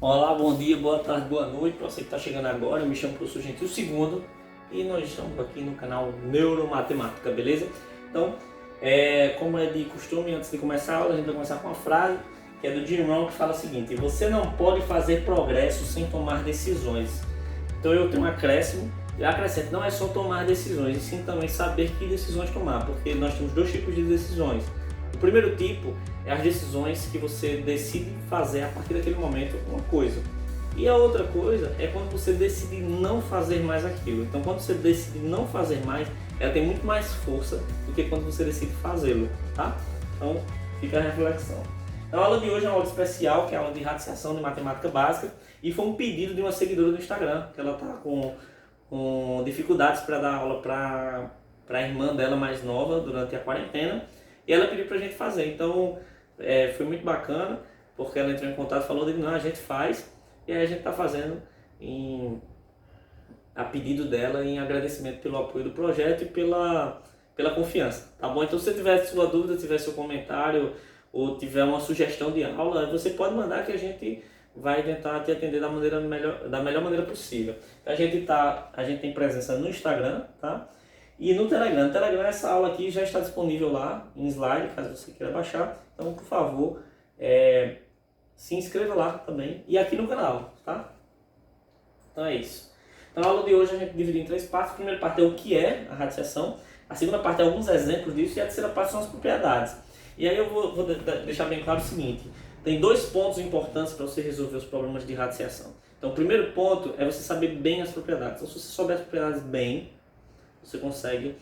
Olá, bom dia, boa tarde, boa noite para você que está chegando agora. Eu me chamo Professor Gentil Segundo e nós estamos aqui no canal Neuromatemática, beleza? Então, como é de costume, antes de começar a aula, a gente vai começar com uma frase que é do Jim Rohn, que fala o seguinte: você não pode fazer progresso sem tomar decisões. Então eu tenho um acréscimo, e acrescento, não é só tomar decisões, e sim também saber que decisões tomar, porque nós temos dois tipos de decisões. O primeiro tipo é as decisões que você decide fazer a partir daquele momento uma coisa. E a outra coisa é quando você decide não fazer mais aquilo. Então quando você decide não fazer mais, ela tem muito mais força do que quando você decide fazê-lo, tá? Então fica a reflexão. Então, a aula de hoje é uma aula especial, que é a aula de radiciação de matemática básica, e foi um pedido de uma seguidora do Instagram, que ela está com dificuldades para dar aula para a irmã dela mais nova durante a quarentena, e ela pediu para a gente fazer. Então foi muito bacana, porque ela entrou em contato e falou: não, a gente faz, e aí a gente está fazendo a pedido dela, em agradecimento pelo apoio do projeto e pela confiança, tá bom? Então, se você tiver sua dúvida, tiver seu comentário ou tiver uma sugestão de aula, você pode mandar, que a gente vai tentar te atender da melhor maneira possível. Então, a gente tem presença no Instagram, tá? E no Telegram. No Telegram, essa aula aqui já está disponível lá em slide, caso você queira baixar. Então, por favor, se inscreva lá também e aqui no canal, tá? Então é isso. Então, a aula de hoje a gente divide em três partes. A primeira parte é o que é a radiciação. A segunda parte é alguns exemplos disso. E a terceira parte são as propriedades. E aí eu vou deixar bem claro o seguinte: tem dois pontos importantes para você resolver os problemas de radiciação. Então, o primeiro ponto é você saber bem as propriedades. Então, se você souber as propriedades bem, você consegue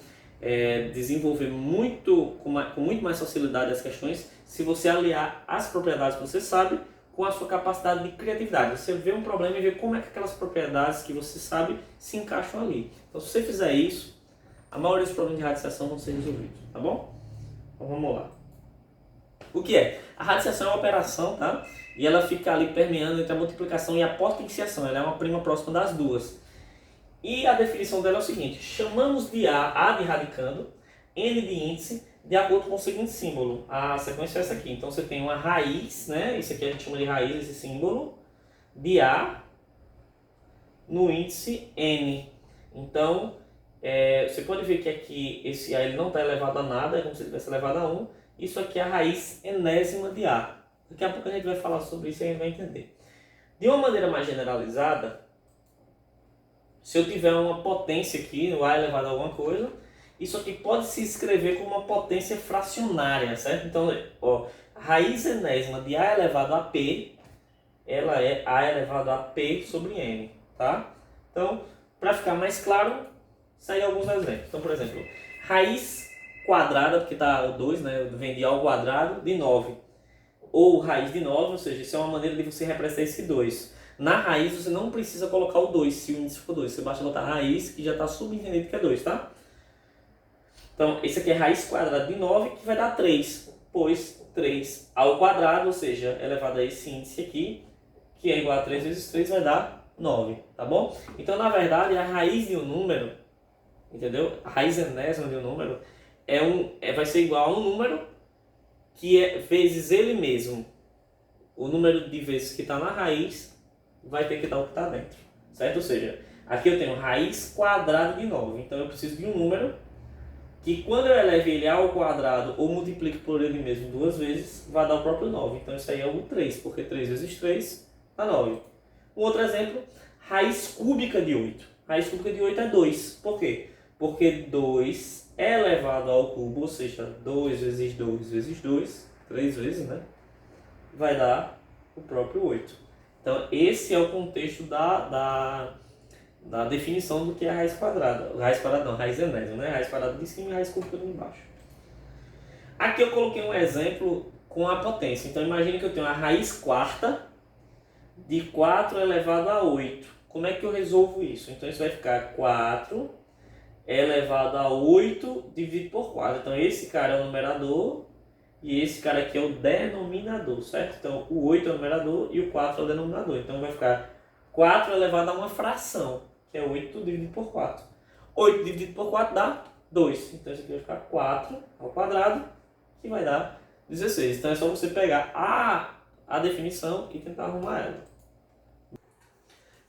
desenvolver com muito mais facilidade as questões, se você aliar as propriedades que você sabe com a sua capacidade de criatividade. Você vê um problema e vê como é que aquelas propriedades que você sabe se encaixam ali. Então, se você fizer isso, a maioria dos problemas de radiciação vão ser resolvidos, tá bom? Então, vamos lá. O que é? A radiciação é uma operação, tá? E ela fica ali permeando entre a multiplicação e a potenciação. Ela é uma prima próxima das duas. E a definição dela é o seguinte: chamamos de A de radicando, N de índice, de acordo com o seguinte símbolo. A sequência é essa aqui. Então você tem uma raiz, né? Isso aqui a gente chama de raiz, esse símbolo, de A no índice N. Então, você pode ver que aqui esse A ele não está elevado a nada, é como se ele tivesse elevado a 1. Isso aqui é a raiz enésima de A. Daqui a pouco a gente vai falar sobre isso e a gente vai entender. De uma maneira mais generalizada, se eu tiver uma potência aqui, no A elevado a alguma coisa, isso aqui pode se escrever como uma potência fracionária, certo? Então, ó, a raiz enésima de A elevado a P, ela é A elevado a P sobre N, tá? Então, para ficar mais claro, saem alguns exemplos. Então, por exemplo, raiz quadrada, porque está o 2, né? Vem de A ao quadrado, de 9. Ou raiz de 9, ou seja, isso é uma maneira de você representar esse 2. Na raiz você não precisa colocar o 2, se o índice for 2. Você basta botar raiz, que já está subentendido que é 2, tá? Então, esse aqui é raiz quadrada de 9, que vai dar 3. Pois 3 ao quadrado, ou seja, elevado a esse índice aqui, que é igual a 3 vezes 3, vai dar 9, tá bom? Então, na verdade, a raiz de um número, entendeu? A raiz enésima de um número vai ser igual a um número que é vezes ele mesmo. O número de vezes que está na raiz vai ter que dar o que está dentro, certo? Ou seja, aqui eu tenho raiz quadrada de 9. Então eu preciso de um número que, quando eu eleve ele ao quadrado ou multiplique por ele mesmo duas vezes, vai dar o próprio 9. Então isso aí é o 3, porque 3 vezes 3 dá 9. Um outro exemplo, raiz cúbica de 8. Raiz cúbica de 8 é 2. Por quê? Porque 2 é elevado ao cubo, ou seja, 2 vezes 2 vezes 2, 3 vezes, né? Vai dar o próprio 8. Então, esse é o contexto da definição do que é a raiz quadrada. Raiz quadrada não, raiz enésima, né? Raiz quadrada de cima e raiz cúbica de embaixo. Aqui eu coloquei um exemplo com a potência. Então, imagine que eu tenho a raiz quarta de 4 elevado a 8. Como é que eu resolvo isso? Então, isso vai ficar 4 elevado a 8 dividido por 4. Então, esse cara é o numerador e esse cara aqui é o denominador, certo? Então, o 8 é o numerador e o 4 é o denominador. Então, vai ficar 4 elevado a uma fração, que é 8 dividido por 4. 8 dividido por 4 dá 2. Então, isso aqui vai ficar 4 ao quadrado, que vai dar 16. Então, é só você pegar a definição e tentar arrumar ela.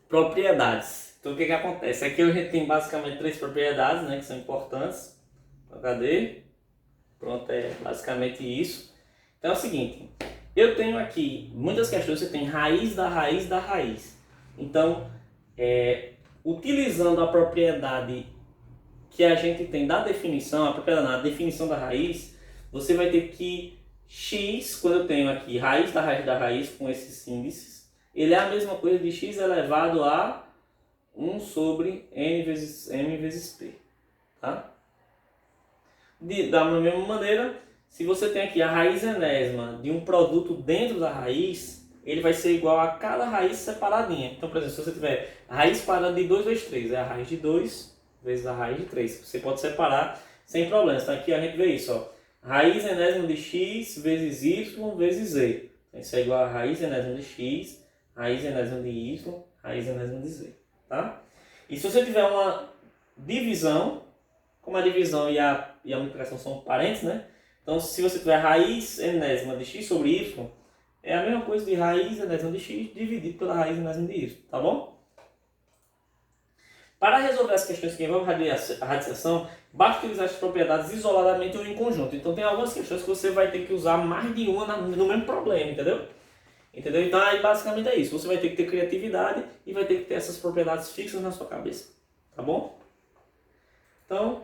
Propriedades. Então o que que acontece? Aqui a gente tem basicamente três propriedades, né, que são importantes. Cadê? Pronto, é basicamente isso. Então é o seguinte, eu tenho aqui muitas questões, você tem raiz da raiz da raiz. Então, utilizando a propriedade que a gente tem da definição, a propriedade na definição da raiz, você vai ter que x, quando eu tenho aqui raiz da raiz com esses índices, ele é a mesma coisa de x elevado a 1 sobre n vezes p. Tá? Da mesma maneira, se você tem aqui a raiz enésima de um produto dentro da raiz, ele vai ser igual a cada raiz separadinha. Então, por exemplo, se você tiver a raiz quadrada de 2 vezes 3, é a raiz de 2 vezes a raiz de 3. Você pode separar sem problemas. Então, aqui a gente vê isso, ó. Raiz enésima de x vezes y vezes z. Então, isso é igual a raiz enésima de x, raiz enésima de y, raiz enésima de z. Tá? E se você tiver uma divisão, como a divisão e a multiplicação são parentes, né? Então, se você tiver raiz enésima de x sobre y, é a mesma coisa de raiz enésima de x dividido pela raiz enésima de y, tá bom? Para resolver as questões que envolvem a radiação, basta utilizar as propriedades isoladamente ou em conjunto. Então, tem algumas questões que você vai ter que usar mais de uma no mesmo problema, entendeu? Então, aí basicamente é isso. Você vai ter que ter criatividade e vai ter que ter essas propriedades fixas na sua cabeça, tá bom? Então,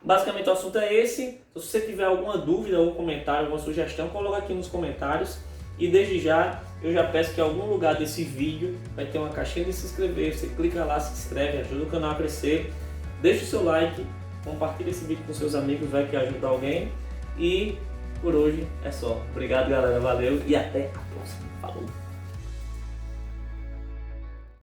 basicamente o assunto é esse. Então, se você tiver alguma dúvida, algum comentário, alguma sugestão, coloca aqui nos comentários. E desde já, eu já peço que em algum lugar desse vídeo vai ter uma caixinha de se inscrever. Você clica lá, se inscreve, ajuda o canal a crescer. Deixa o seu like, compartilha esse vídeo com seus amigos, vai que ajuda alguém. E por hoje é só. Obrigado, galera. Valeu e até a próxima. Falou!